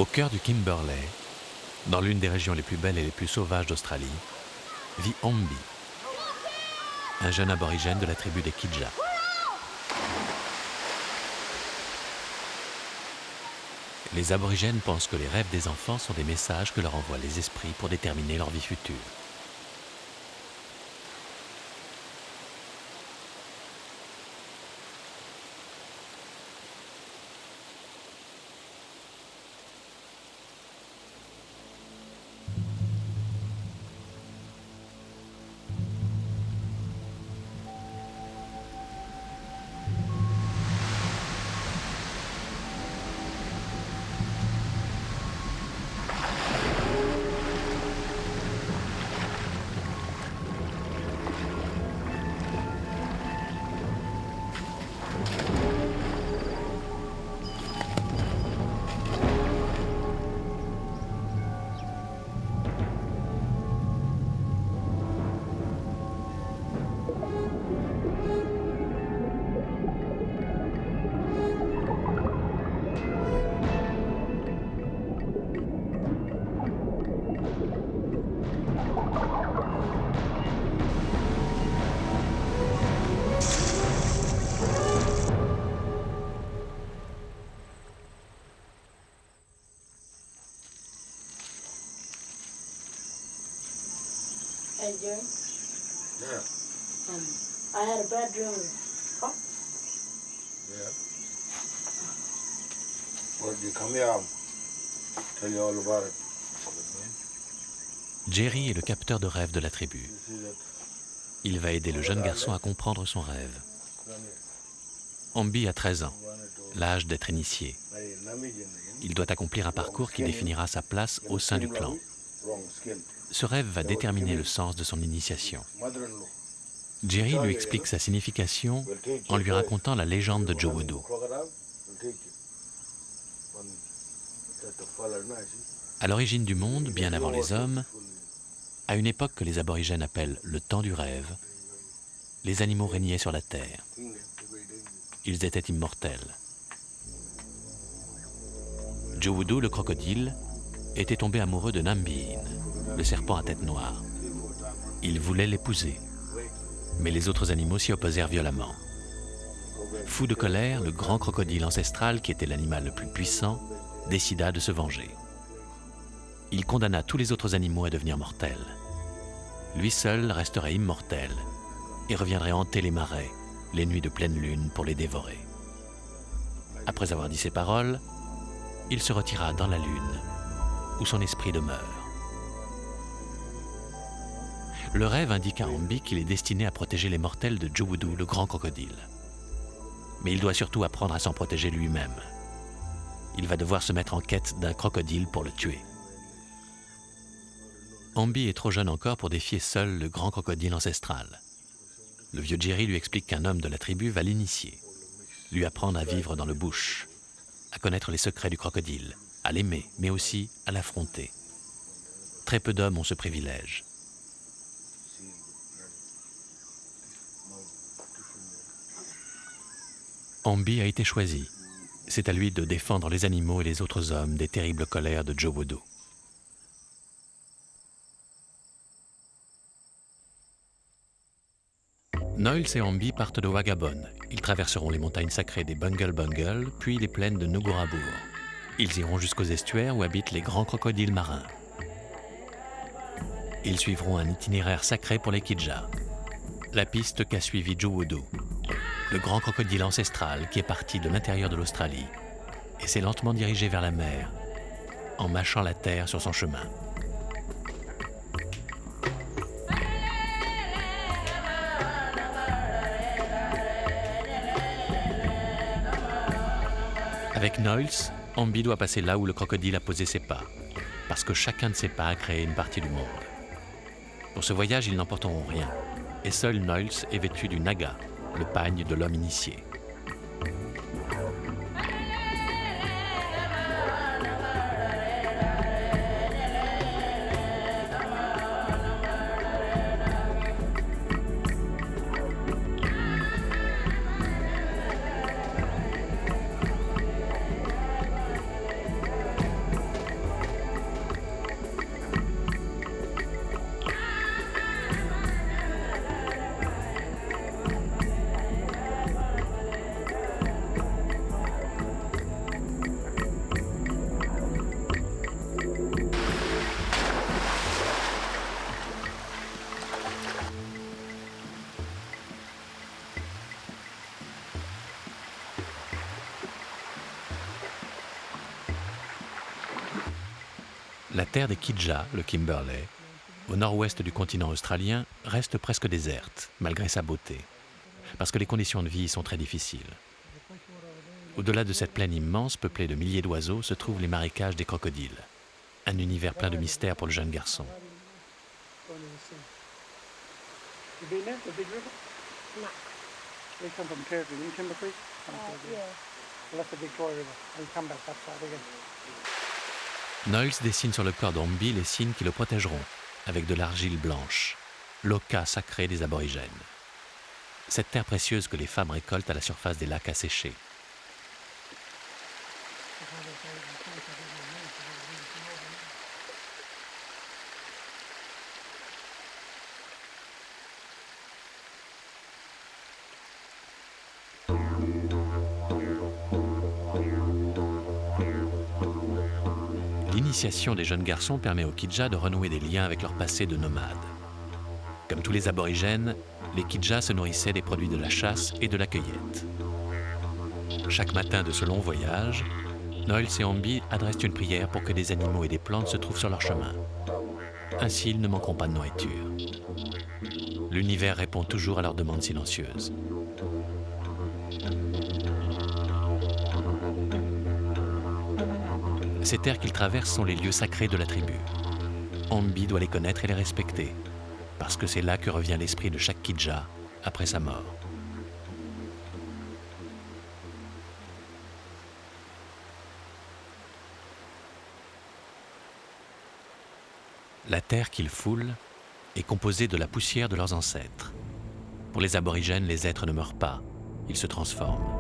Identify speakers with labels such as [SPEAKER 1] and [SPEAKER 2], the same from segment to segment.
[SPEAKER 1] Au cœur du Kimberley, dans l'une des régions les plus belles et les plus sauvages d'Australie, vit Ambi, un jeune aborigène de la tribu des Kidja. Les aborigènes pensent que les rêves des enfants sont des messages que leur envoient les esprits pour déterminer leur vie future.
[SPEAKER 2] Hey, Jerry.
[SPEAKER 3] Yeah.
[SPEAKER 2] I had a bad dream. Huh?
[SPEAKER 3] Yeah. Well, you come here, I'll tell you all about it.
[SPEAKER 1] Jerry est le capteur de rêve de la tribu. Il va aider le jeune garçon à comprendre son rêve. Ambi a 13 ans, l'âge d'être initié. Il doit accomplir un parcours qui définira sa place au sein du clan. Ce rêve va déterminer le sens de son initiation. Jerry lui explique sa signification en lui racontant la légende de Jowodo. À l'origine du monde, bien avant les hommes, à une époque que les aborigènes appellent le temps du rêve, les animaux régnaient sur la terre. Ils étaient immortels. Jowodo, le crocodile, était tombé amoureux de Nambiin, le serpent à tête noire. Il voulait l'épouser, mais les autres animaux s'y opposèrent violemment. Fou de colère, le grand crocodile ancestral, qui était l'animal le plus puissant, décida de se venger. Il condamna tous les autres animaux à devenir mortels. Lui seul resterait immortel et reviendrait hanter les marais, les nuits de pleine lune pour les dévorer. Après avoir dit ces paroles, il se retira dans la lune, où son esprit demeure. Le rêve indique à Ambi qu'il est destiné à protéger les mortels de Jowodo, le grand crocodile. Mais il doit surtout apprendre à s'en protéger lui-même. Il va devoir se mettre en quête d'un crocodile pour le tuer. Ambi est trop jeune encore pour défier seul le grand crocodile ancestral. Le vieux Jerry lui explique qu'un homme de la tribu va l'initier, lui apprendre à vivre dans le bush, à connaître les secrets du crocodile, à l'aimer, mais aussi à l'affronter. Très peu d'hommes ont ce privilège. Ambi a été choisi. C'est à lui de défendre les animaux et les autres hommes des terribles colères de Jowodo. Noils et Ambi partent de Wagabon. Ils traverseront les montagnes sacrées des Bungle Bungle, puis les plaines de Nugurabur. Ils iront jusqu'aux estuaires où habitent les grands crocodiles marins. Ils suivront un itinéraire sacré pour les Kidja, la piste qu'a suivi Jowodo, le grand crocodile ancestral qui est parti de l'intérieur de l'Australie et s'est lentement dirigé vers la mer, en mâchant la terre sur son chemin. Avec Noils, Ambi doit passer là où le crocodile a posé ses pas, parce que chacun de ses pas a créé une partie du monde. Pour ce voyage, ils n'emporteront rien, et seul Noils est vêtu du naga, le pagne de l'homme initié. La terre des Kidja, le Kimberley, au nord-ouest du continent australien, reste presque déserte, malgré sa beauté, parce que les conditions de vie y sont très difficiles. Au-delà de cette plaine immense, peuplée de milliers d'oiseaux, se trouvent les marécages des crocodiles. Un univers plein de mystères pour le jeune garçon. Noyles dessine sur le corps d'Ombi les signes qui le protégeront, avec de l'argile blanche, l'oka sacré des aborigènes. Cette terre précieuse que les femmes récoltent à la surface des lacs asséchés. L'initiation des jeunes garçons permet aux Kidja de renouer des liens avec leur passé de nomades. Comme tous les aborigènes, les Kidja se nourrissaient des produits de la chasse et de la cueillette. Chaque matin de ce long voyage, Noyles et Ombi adressent une prière pour que des animaux et des plantes se trouvent sur leur chemin. Ainsi, ils ne manqueront pas de nourriture. L'univers répond toujours à leurs demandes silencieuses. Ces terres qu'ils traversent sont les lieux sacrés de la tribu. Ombi doit les connaître et les respecter, parce que c'est là que revient l'esprit de chaque Kidja après sa mort. La terre qu'ils foulent est composée de la poussière de leurs ancêtres. Pour les aborigènes, les êtres ne meurent pas, ils se transforment.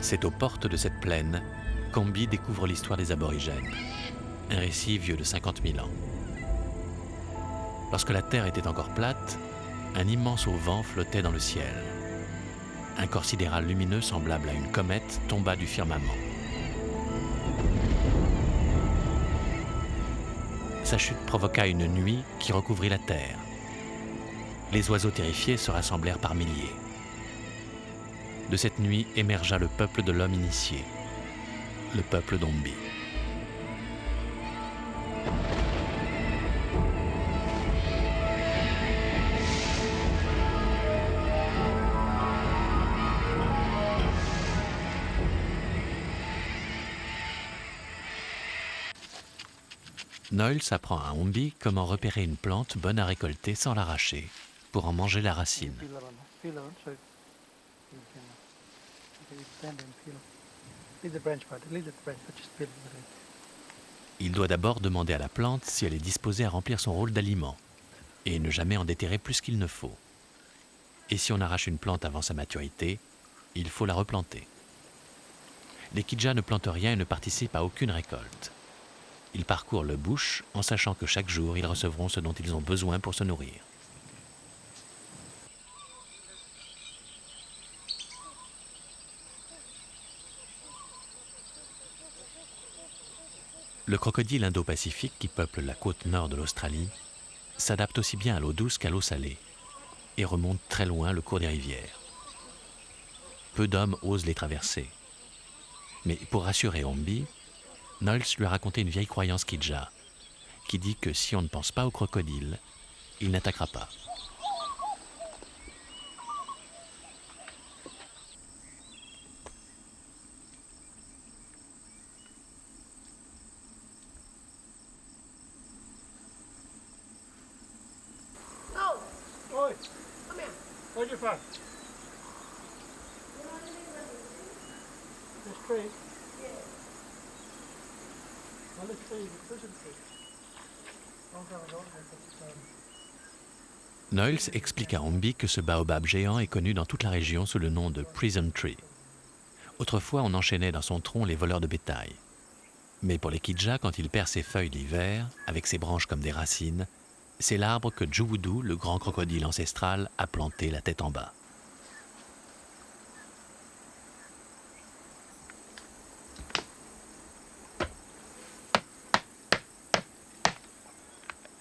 [SPEAKER 1] C'est aux portes de cette plaine qu'Ombi découvre l'histoire des aborigènes, un récit vieux de 50 000 ans. Lorsque la terre était encore plate, un immense auvent flottait dans le ciel. Un corps sidéral lumineux semblable à une comète tomba du firmament. Sa chute provoqua une nuit qui recouvrit la terre. Les oiseaux terrifiés se rassemblèrent par milliers. De cette nuit émergea le peuple de l'homme initié, le peuple d'Ombi. Noyles apprend à Ombi comment repérer une plante bonne à récolter sans l'arracher, pour en manger la racine. Il doit d'abord demander à la plante si elle est disposée à remplir son rôle d'aliment et ne jamais en déterrer plus qu'il ne faut. Et si on arrache une plante avant sa maturité, il faut la replanter. Les Kidja ne plantent rien et ne participent à aucune récolte. Ils parcourent le bush en sachant que chaque jour ils recevront ce dont ils ont besoin pour se nourrir. Le crocodile indo-pacifique qui peuple la côte nord de l'Australie s'adapte aussi bien à l'eau douce qu'à l'eau salée et remonte très loin le cours des rivières. Peu d'hommes osent les traverser. Mais pour rassurer Ombi, Noyles lui a raconté une vieille croyance Kidja qui dit que si on ne pense pas au crocodile, il n'attaquera pas.
[SPEAKER 2] Oi, come here.
[SPEAKER 4] Where are you from? This tree?
[SPEAKER 2] Yeah.
[SPEAKER 4] Well, this tree is a prison tree. Long time ago, they put
[SPEAKER 1] Noyles explique à Ombi que ce baobab géant est connu dans toute la région sous le nom de Prison Tree. Autrefois, on enchaînait dans son tronc les voleurs de bétail. Mais pour les Kidja, quand il perd ses feuilles l'hiver, avec ses branches comme des racines, c'est l'arbre que Juwudu, le grand crocodile ancestral, a planté la tête en bas.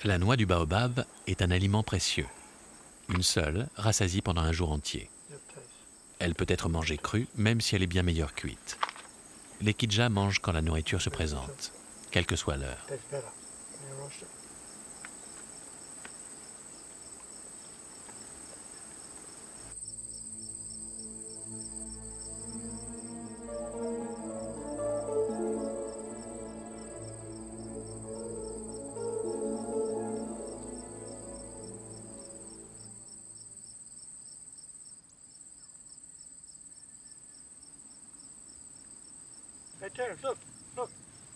[SPEAKER 1] La noix du baobab est un aliment précieux. Une seule rassasie pendant un jour entier.
[SPEAKER 4] Your taste.
[SPEAKER 1] Elle peut être mangée crue, même si elle est bien meilleure cuite. Les Kidja mangent quand la nourriture se présente, quelle que soit l'heure.
[SPEAKER 4] Tastes better when you roast it. Hey, Terence, look.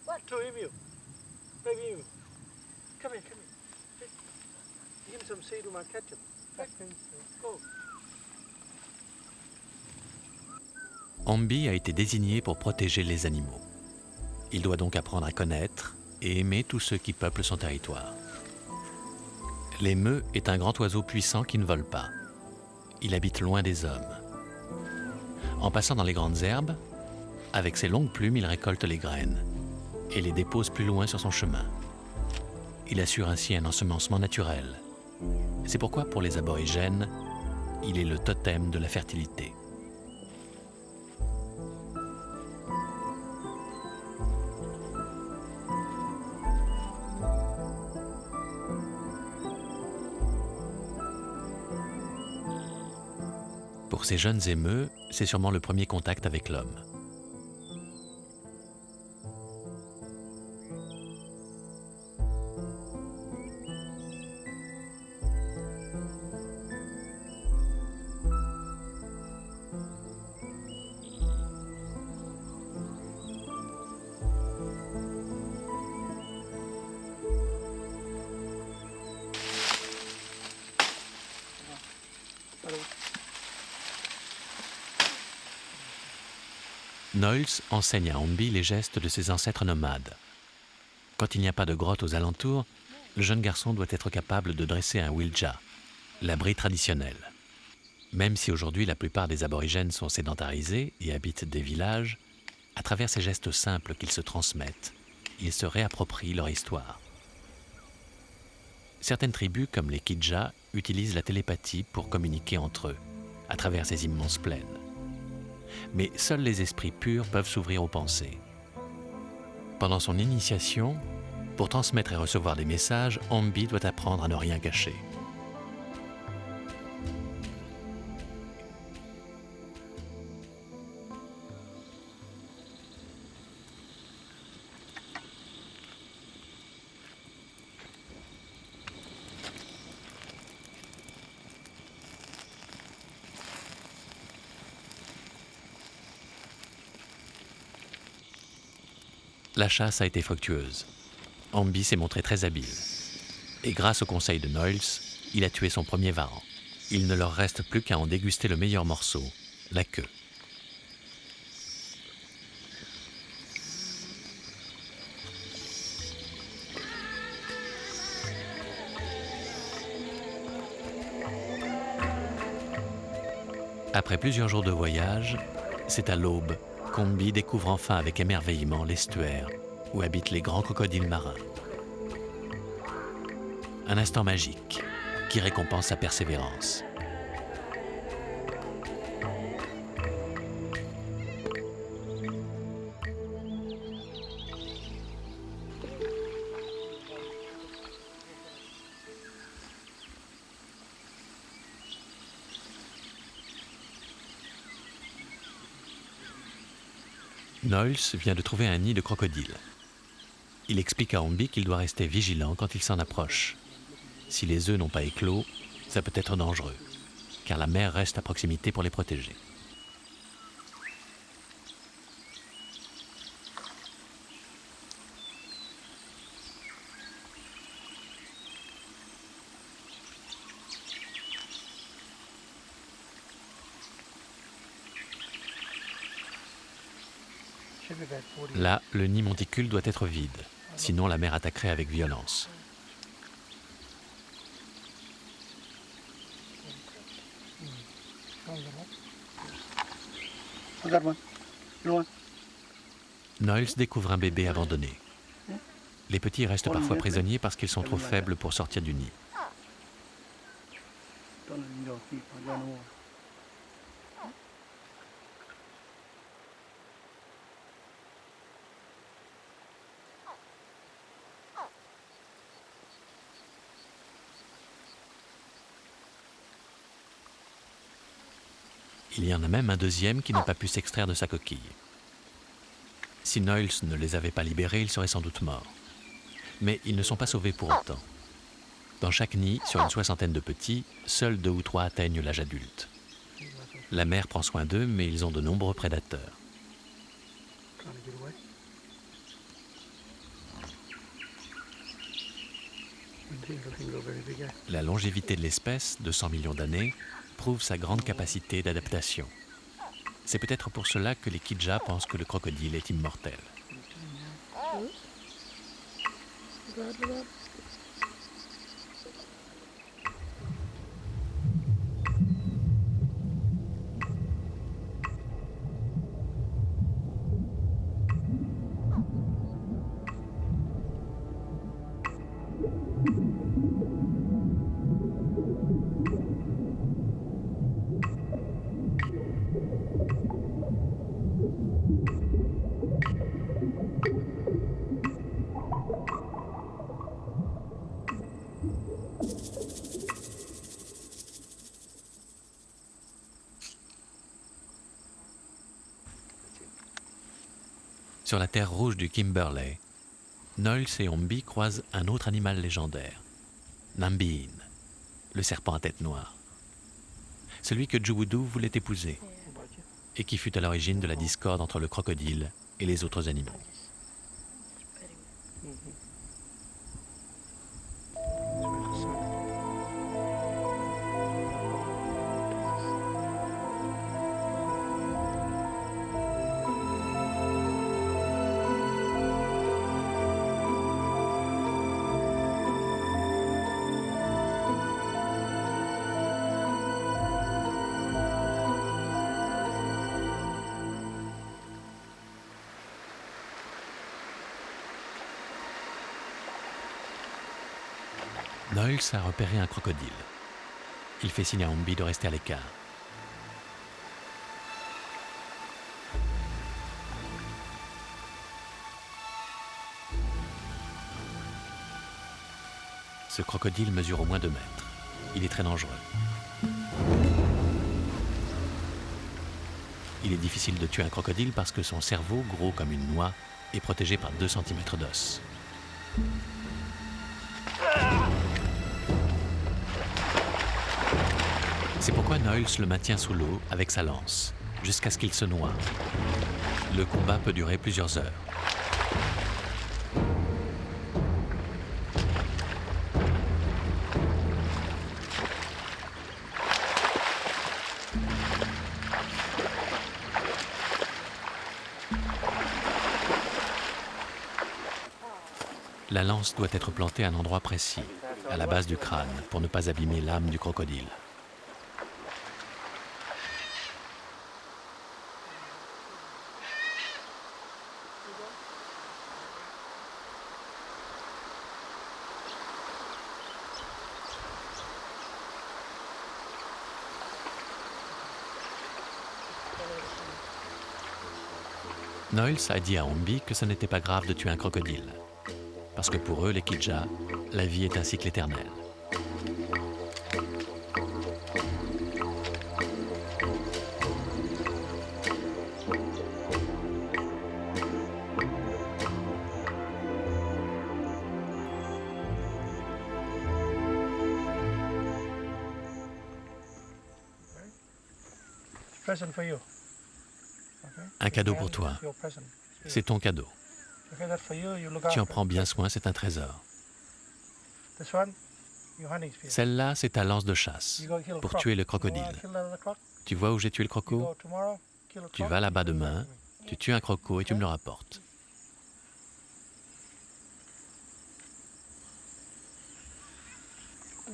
[SPEAKER 2] What?
[SPEAKER 4] Two emu. Baby emu. Come here. Give him some seed my ketchup. Go.
[SPEAKER 1] Ambi a été désigné pour protéger les animaux. Il doit donc apprendre à connaître et aimer tous ceux qui peuplent son territoire. L'émeu est un grand oiseau puissant qui ne vole pas. Il habite loin des hommes. En passant dans les grandes herbes, avec ses longues plumes, il récolte les graines et les dépose plus loin sur son chemin. Il assure ainsi un ensemencement naturel. C'est pourquoi, pour les aborigènes, il est le totem de la fertilité. Pour ces jeunes émeux, c'est sûrement le premier contact avec l'homme. Noyles enseigne à Ambi les gestes de ses ancêtres nomades. Quand il n'y a pas de grotte aux alentours, le jeune garçon doit être capable de dresser un wilja, l'abri traditionnel. Même si aujourd'hui la plupart des aborigènes sont sédentarisés et habitent des villages, à travers ces gestes simples qu'ils se transmettent, ils se réapproprient leur histoire. Certaines tribus, comme les Kidja, utilisent la télépathie pour communiquer entre eux, à travers ces immenses plaines. Mais seuls les esprits purs peuvent s'ouvrir aux pensées. Pendant son initiation, pour transmettre et recevoir des messages, Ambi doit apprendre à ne rien cacher. La chasse a été fructueuse. Ambi s'est montré très habile. Et grâce au conseil de Noyles, il a tué son premier varan. Il ne leur reste plus qu'à en déguster le meilleur morceau, la queue. Après plusieurs jours de voyage, c'est à l'aube qu'Ambi découvre enfin avec émerveillement l'estuaire où habitent les grands crocodiles marins. Un instant magique qui récompense sa persévérance. Noyles vient de trouver un nid de crocodile. Il explique à Ambi qu'il doit rester vigilant quand il s'en approche. Si les œufs n'ont pas éclos, ça peut être dangereux, car la mer reste à proximité pour les protéger.
[SPEAKER 4] Should be about 40.
[SPEAKER 1] Là, le nid monticule doit être vide, sinon la mer attaquerait avec violence.
[SPEAKER 4] I got one. You want?
[SPEAKER 1] Noyles découvre un bébé abandonné. Les petits restent parfois prisonniers parce qu'ils sont trop faibles pour sortir du nid. Il y en a même un deuxième qui n'a pas pu s'extraire de sa coquille. Si Noyles ne les avait pas libérés, ils seraient sans doute morts. Mais ils ne sont pas sauvés pour autant. Dans chaque nid, sur une soixantaine de petits, seuls 2 ou 3 atteignent l'âge adulte. La mère prend soin d'eux, mais ils ont de nombreux prédateurs. La longévité de l'espèce, de 100 millions d'années, prouve sa grande capacité d'adaptation. C'est peut-être pour cela que les Kidja pensent que le crocodile est immortel. Sur la terre rouge du Kimberley, Noyles et Ombi croisent un autre animal légendaire, Nambiin, le serpent à tête noire. Celui que Juwudu voulait épouser et qui fut à l'origine de la discorde entre le crocodile et les autres animaux. Noyles a repéré un crocodile. Il fait signe à Ombi de rester à l'écart. Ce crocodile mesure au moins 2 mètres. Il est très dangereux. Il est difficile de tuer un crocodile parce que son cerveau, gros comme une noix, est protégé par 2 cm d'os. C'est pourquoi Noyles le maintient sous l'eau avec sa lance, jusqu'à ce qu'il se noie. Le combat peut durer plusieurs heures. La lance doit être plantée à un endroit précis, à la base du crâne, pour ne pas abîmer l'âme du crocodile. Noyles a dit à Ombi que ce n'était pas grave de tuer un crocodile, parce que pour eux, les Kidja, la vie est un cycle éternel.
[SPEAKER 4] Present for you.
[SPEAKER 1] Un cadeau pour toi.
[SPEAKER 4] Your present.
[SPEAKER 1] C'est ton cadeau.
[SPEAKER 4] Okay, that's for you. You look
[SPEAKER 1] Tu en
[SPEAKER 4] after
[SPEAKER 1] prends bien soin, c'est un trésor.
[SPEAKER 4] it. This one, your hunting spear.
[SPEAKER 1] Celle-là, c'est ta lance de chasse,
[SPEAKER 4] You go kill a
[SPEAKER 1] pour
[SPEAKER 4] croc.
[SPEAKER 1] tuer le
[SPEAKER 4] You
[SPEAKER 1] crocodile.
[SPEAKER 4] wanna kill another croc?
[SPEAKER 1] Tu vois où j'ai tué le
[SPEAKER 4] You
[SPEAKER 1] croco?
[SPEAKER 4] go tomorrow, kill a
[SPEAKER 1] Tu
[SPEAKER 4] croc,
[SPEAKER 1] vas là-bas
[SPEAKER 4] bring it
[SPEAKER 1] demain,
[SPEAKER 4] back to me.
[SPEAKER 1] tu tues un croco et tu me le rapportes.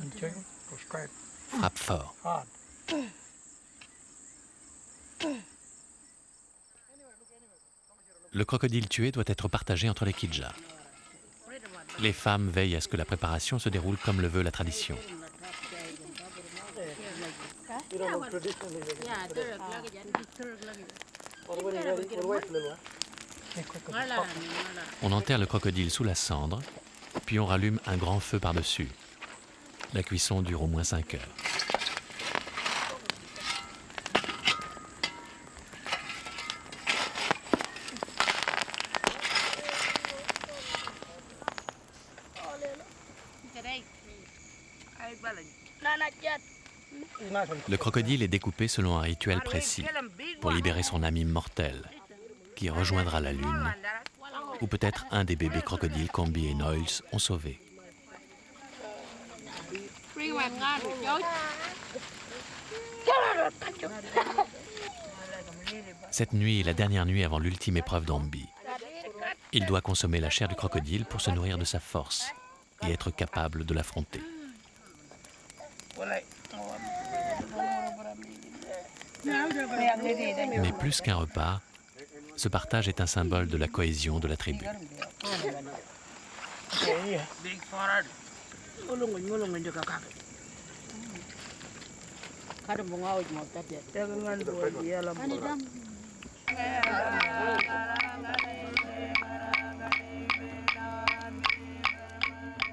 [SPEAKER 4] And kick him, go straight,
[SPEAKER 1] Frappe fort.
[SPEAKER 4] hard.
[SPEAKER 1] Le crocodile tué doit être partagé entre les Kidja. Les femmes veillent à ce que la préparation se déroule comme le veut la tradition.
[SPEAKER 4] You don't know traditionally.
[SPEAKER 2] Yeah, turk lagi jadi turk lagi.
[SPEAKER 1] On enterre le crocodile sous la cendre, puis on rallume un grand feu par-dessus. La cuisson dure au moins 5 heures. Le crocodile est découpé selon un rituel précis pour libérer son ami mortel, qui rejoindra la Lune, ou peut-être un des bébés crocodiles qu'Ombi et Noyles ont sauvés. Cette nuit est la dernière nuit avant l'ultime épreuve d'Ombi. Il doit consommer la chair du crocodile pour se nourrir de sa force et être capable de l'affronter. Mais plus qu'un repas, ce partage est un symbole de la cohésion de la tribu.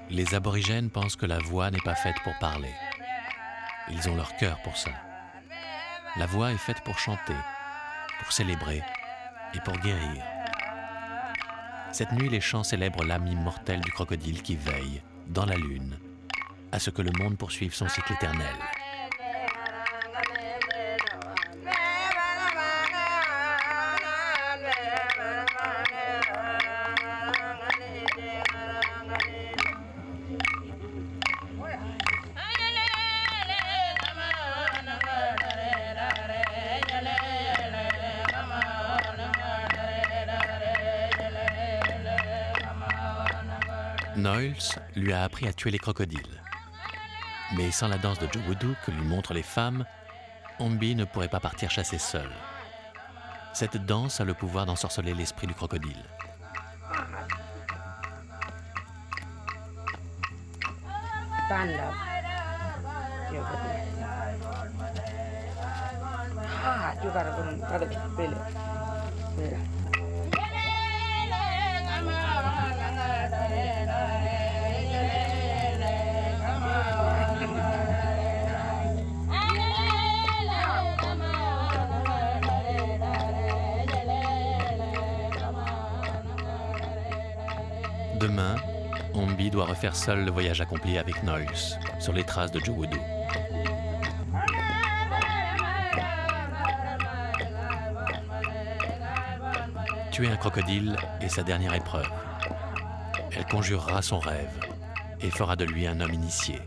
[SPEAKER 1] Les aborigènes pensent que la voix n'est pas faite pour parler. Ils ont leur cœur pour ça. La voix est faite pour chanter, pour célébrer et pour guérir. Cette nuit, les chants célèbrent l'âme immortelle du crocodile qui veille, dans la lune, à ce que le monde poursuive son cycle éternel. Noyles lui a appris à tuer les crocodiles. Mais sans la danse de Jowoodoo que lui montrent les femmes, Ombi ne pourrait pas partir chasser seul. Cette danse a le pouvoir d'ensorceler l'esprit du crocodile. Demain, Ombi doit refaire seul le voyage accompli avec Noyles, sur les traces de Jowoodoo. Tuer un crocodile est sa dernière épreuve. Elle conjurera son rêve et fera de lui un homme initié.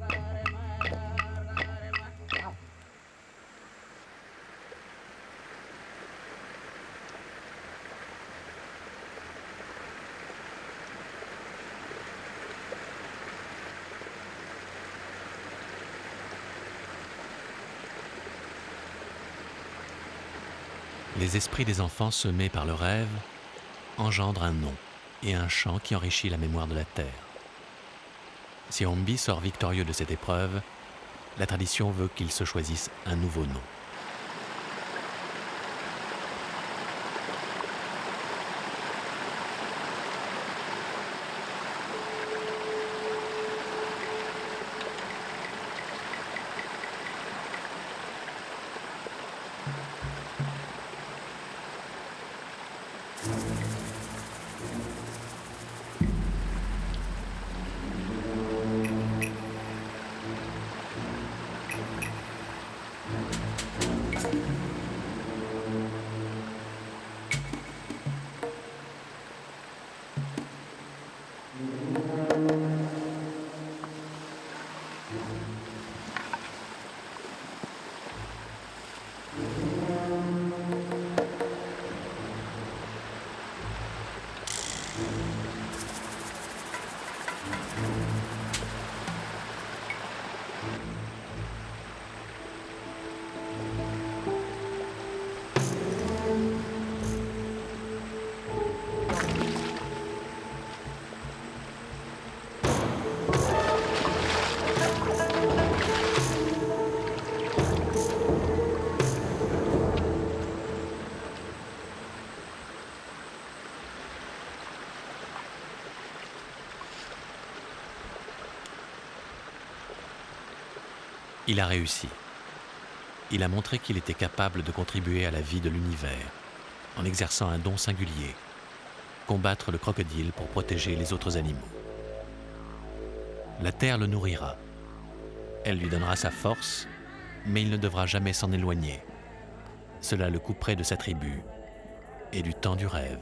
[SPEAKER 1] Les esprits des enfants semés par le rêve engendrent un nom et un chant qui enrichit la mémoire de la terre. Si Ombi sort victorieux de cette épreuve, la tradition veut qu'il se choisisse un nouveau nom. Il a réussi. Il a montré qu'il était capable de contribuer à la vie de l'univers en exerçant un don singulier, combattre le crocodile pour protéger les autres animaux. La terre le nourrira. Elle lui donnera sa force, mais il ne devra jamais s'en éloigner. Cela le couperait de sa tribu et du temps du rêve.